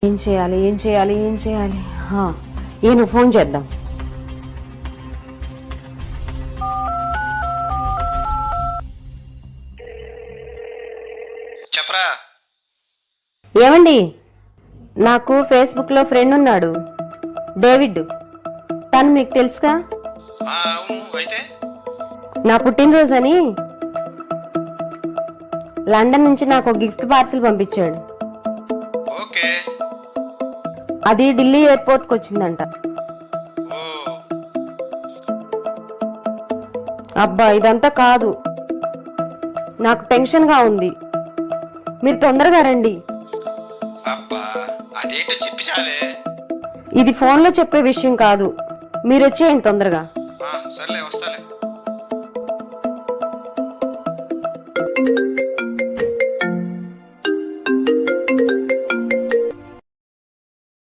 ఏం చేయాలి ఏం చేయాలి ఏం చేయాలి ఈయన ఫోన్ చేద్దాం. చెప్పరా. ఏమండి, నాకు ఫేస్బుక్లో ఫ్రెండ్ ఉన్నాడు, డేవిడ్. తను మీకు తెలుసుగా? అవును, అయితే నా పుట్టినరోజని లండన్ నుంచి నాకు ఒక గిఫ్ట్ పార్సిల్ పంపించాడు. ఓకే. అది ఢిల్లీ ఎయిర్పోర్ట్కి వచ్చిందంట. ఓ అబ్బా, ఇదంతా కాదు, నాకు టెన్షన్గా ఉంది. మీరు తొందరగా రండి. అబ్బా, అదేంటో చెప్పి చావే. ఇది ఫోన్లో చెప్పే విషయం కాదు, మీరు వచ్చేయండి తొందరగా. సర్లే, వస్తాలే.